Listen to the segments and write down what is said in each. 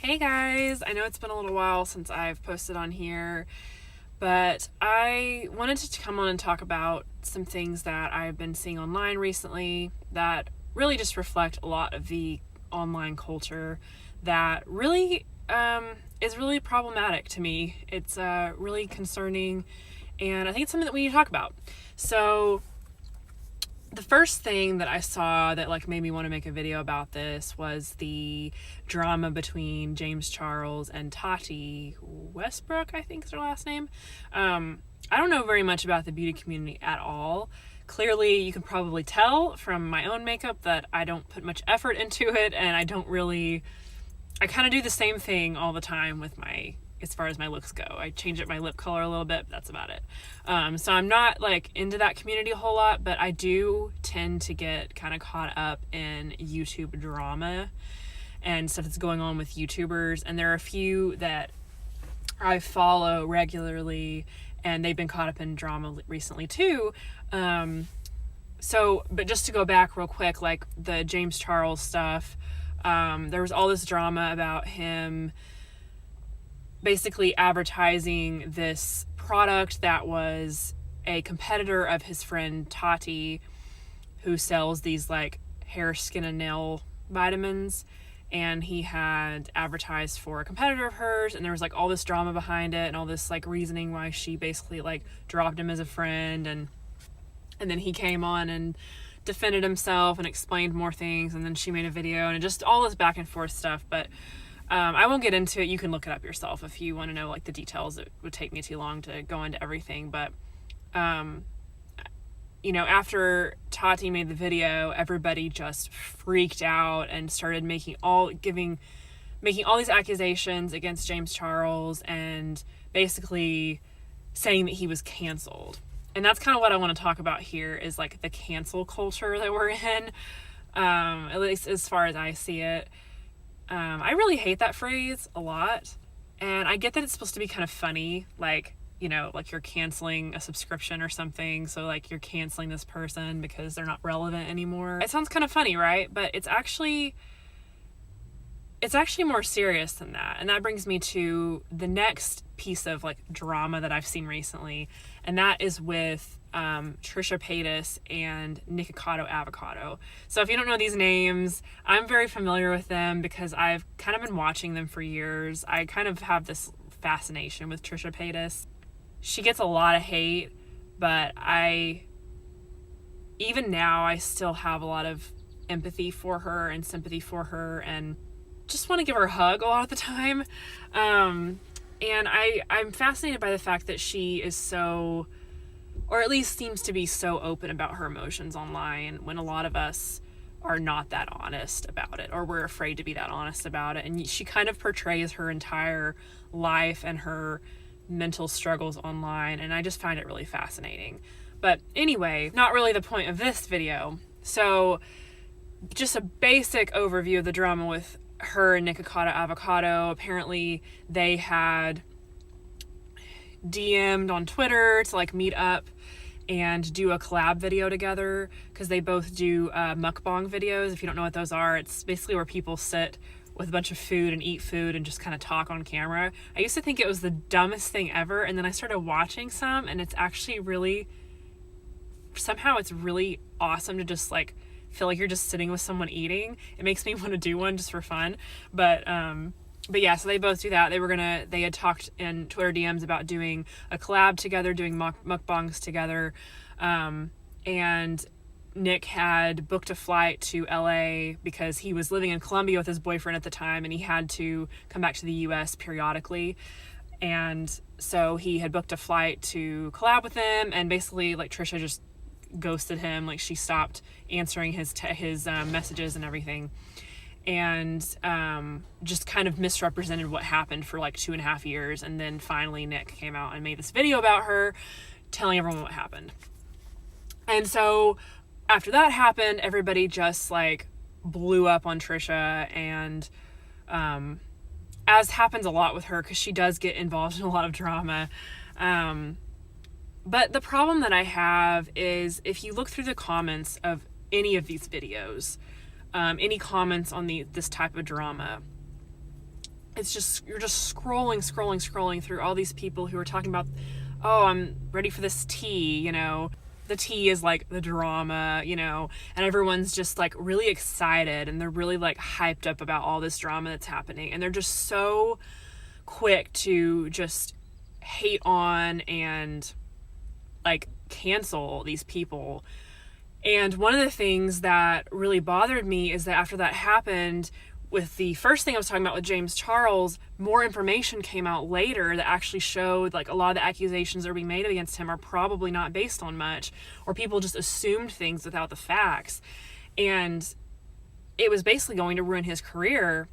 Hey guys, I know it's been a little while since I've posted on here, but I wanted to come on and talk about some things that I've been seeing online recently that really just reflect a lot of the online culture that really is really problematic to me. It's really concerning, and I think it's something that we need to talk about. So the first thing that I saw that made me want to make a video about this was the drama between James Charles and Tati Westbrook, I think is her last name. I don't know very much about the beauty community at all. Clearly, you can probably tell from my own makeup that I don't put much effort into it, and I kind of do the same thing all the time with as far as my looks go. I change up my lip color a little bit, but that's about it. So I'm not into that community a whole lot, but I do tend to get kind of caught up in YouTube drama and stuff that's going on with YouTubers. And there are a few that I follow regularly, and they've been caught up in drama recently too. But just to go back real quick, the James Charles stuff, there was all this drama about him basically advertising this product that was a competitor of his friend Tati, who sells these hair, skin, and nail vitamins, and he had advertised for a competitor of hers, and there was all this drama behind it and all this reasoning why she basically dropped him as a friend, and then he came on and defended himself and explained more things, and then she made a video, and just all this back and forth stuff. But I won't get into it. You can look it up yourself if you want to know the details. It would take me too long to go into everything. But, after Tati made the video, everybody just freaked out and started making all these accusations against James Charles and basically saying that he was canceled. And that's kind of what I want to talk about here is the cancel culture that we're in, at least as far as I see it. I really hate that phrase a lot, and I get that it's supposed to be kind of funny, you're canceling a subscription or something, so you're canceling this person because they're not relevant anymore. It sounds kind of funny, right? But it's actually more serious than that, and that brings me to the next piece of drama that I've seen recently, and that is with Trisha Paytas and Nikocado Avocado. So if you don't know these names, I'm very familiar with them because I've kind of been watching them for years. I kind of have this fascination with Trisha Paytas. She gets a lot of hate, but even now I still have a lot of empathy for her and sympathy for her, and just want to give her a hug a lot of the time. And I'm fascinated by the fact that she is so, or at least seems to be so open about her emotions online, when a lot of us are not that honest about it, or we're afraid to be that honest about it. And she kind of portrays her entire life and her mental struggles online, and I just find it really fascinating. But anyway, not really the point of this video. So just a basic overview of the drama with her and Nikocado Avocado. Apparently they had DM'd on Twitter to meet up and do a collab video together, because they both do mukbang videos. If you don't know what those are, it's basically where people sit with a bunch of food and eat food and just kind of talk on camera. I used to think it was the dumbest thing ever, and then I started watching some, and it's actually really, somehow it's really awesome to just feel like you're just sitting with someone eating. It makes me want to do one just for fun. But yeah, so they both do that. They had talked in Twitter DMs about doing a collab together, doing mukbangs together. And Nick had booked a flight to LA because he was living in Colombia with his boyfriend at the time, and he had to come back to the US periodically. And so he had booked a flight to collab with them, and basically Trisha just ghosted him. She stopped answering his messages and everything, and just kind of misrepresented what happened for 2.5 years. And then finally Nick came out and made this video about her, telling everyone what happened. And so after that happened, everybody just blew up on Trisha, and as happens a lot with her, because she does get involved in a lot of drama. But the problem that I have is, if you look through the comments of any of these videos, any comments on this type of drama, it's just, you're just scrolling through all these people who are talking about, oh, I'm ready for this tea, you know. The tea is like the drama, you know, and everyone's just like really excited and they're really like hyped up about all this drama that's happening. And they're just so quick to just hate on and like cancel these people. And one of the things that really bothered me is that after that happened, with the first thing I was talking about with James Charles, more information came out later that actually showed like a lot of the accusations that are being made against him are probably not based on much, or people just assumed things without the facts. And it was basically going to ruin his career.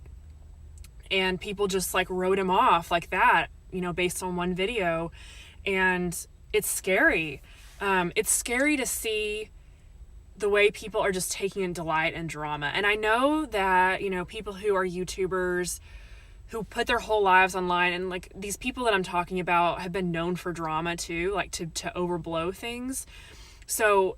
And people just like wrote him off like that, you know, based on one video. And it's scary. It's scary to see the way people are just taking in delight in drama. And I know that, you know, people who are YouTubers who put their whole lives online, and like these people that I'm talking about have been known for drama too, like to overblow things. So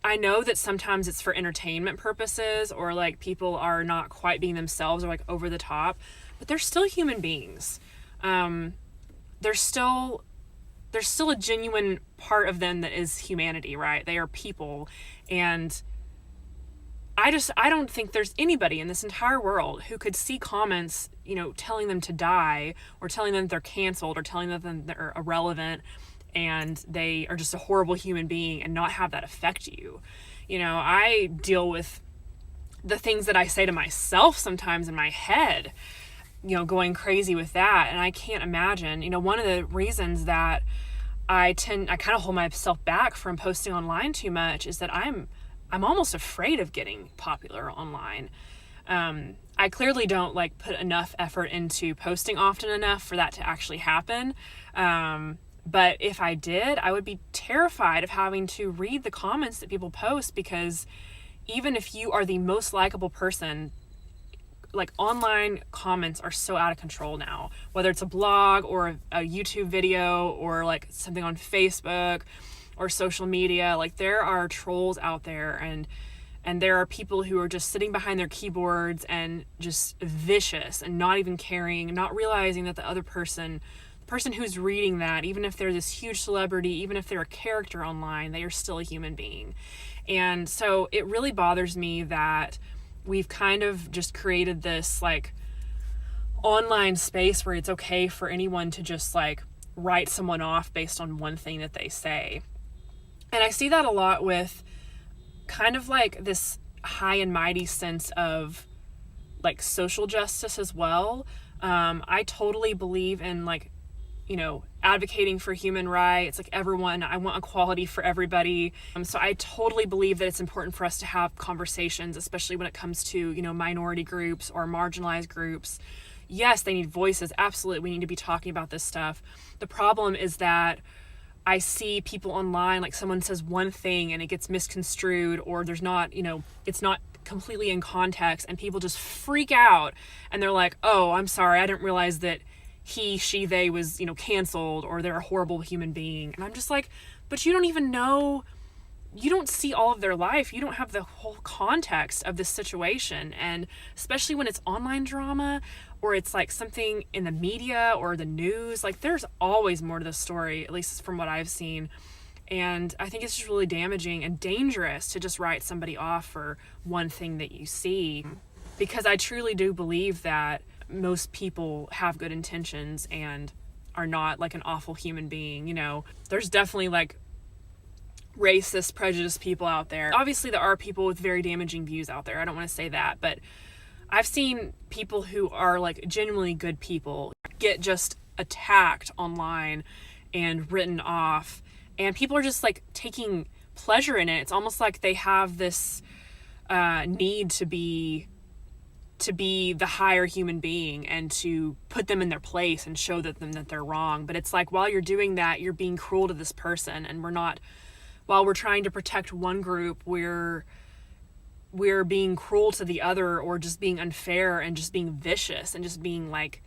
I know that sometimes it's for entertainment purposes, or like people are not quite being themselves or like over the top, but they're still human beings. There's still a genuine part of them that is humanity, right? They are people. And I don't think there's anybody in this entire world who could see comments, you know, telling them to die, or telling them they're canceled, or telling them they're irrelevant and they are just a horrible human being, and not have that affect you. You know, I deal with the things that I say to myself sometimes in my head, you know, going crazy with that. And I can't imagine, you know, one of the reasons that I kind of hold myself back from posting online too much is that I'm almost afraid of getting popular online. I clearly don't like put enough effort into posting often enough for that to actually happen. But if I did, I would be terrified of having to read the comments that people post, because even if you are the most likable person, like online comments are so out of control now, whether it's a blog or a YouTube video or like something on Facebook or social media. Like there are trolls out there, and there are people who are just sitting behind their keyboards and just vicious and not even caring, not realizing that the person who's reading that, even if they're this huge celebrity, even if they're a character online, they are still a human being. And so it really bothers me that we've kind of just created this like online space where it's okay for anyone to just like write someone off based on one thing that they say. And I see that a lot with kind of like this high and mighty sense of like social justice as well. I totally believe in like, you know, advocating for human rights, like everyone, I want equality for everybody. So I totally believe that it's important for us to have conversations, especially when it comes to, you know, minority groups or marginalized groups. Yes, they need voices. Absolutely. We need to be talking about this stuff. The problem is that I see people online, like someone says one thing and it gets misconstrued, or there's not, you know, it's not completely in context, and people just freak out and they're like, oh, I'm sorry, I didn't realize that he, she, they was, you know, canceled, or they're a horrible human being. And I'm just like, but you don't even know, you don't see all of their life. You don't have the whole context of this situation. And especially when it's online drama, or it's like something in the media or the news, like there's always more to the story, at least from what I've seen. And I think it's just really damaging and dangerous to just write somebody off for one thing that you see, because I truly do believe that most people have good intentions and are not like an awful human being. You know, there's definitely like racist, prejudiced people out there. Obviously there are people with very damaging views out there. I don't want to say that, but I've seen people who are like genuinely good people get just attacked online and written off, and people are just like taking pleasure in it. It's almost like they have this need to be the higher human being and to put them in their place and show them that they're wrong. But it's like, while you're doing that, you're being cruel to this person, and while we're trying to protect one group, we're being cruel to the other, or just being unfair and just being vicious and just being like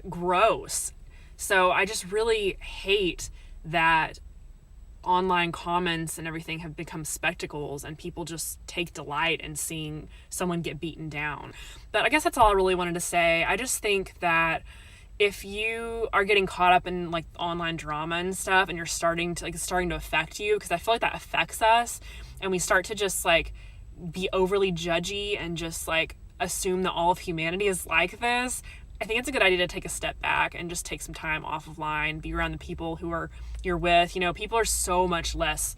gross. So I just really hate that online comments and everything have become spectacles, and people just take delight in seeing someone get beaten down. But I guess that's all I really wanted to say. I just think that if you are getting caught up in like online drama and stuff, and you're starting to affect you, because I feel like that affects us, and we start to just like be overly judgy and just like assume that all of humanity is like this, I think it's a good idea to take a step back and just take some time off of line, be around the people who you're with. You know, people are so much less,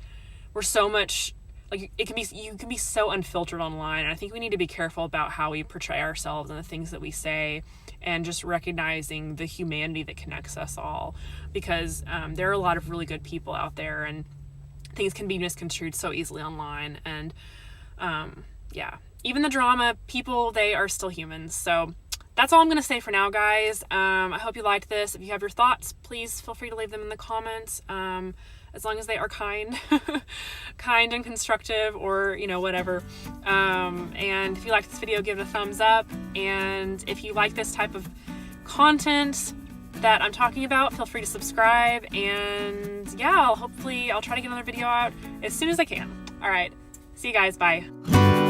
we're so much, like, you can be so unfiltered online, and I think we need to be careful about how we portray ourselves and the things that we say, and just recognizing the humanity that connects us all, because there are a lot of really good people out there, and things can be misconstrued so easily online. And yeah, even the drama people, they are still humans. So that's all I'm going to say for now, guys. I hope you liked this. If you have your thoughts, please feel free to leave them in the comments, as long as they are kind and constructive, or, you know, whatever. And if you like this video, give it a thumbs up. And if you like this type of content that I'm talking about, feel free to subscribe. And yeah, I'll try to get another video out as soon as I can. All right. See you guys. Bye.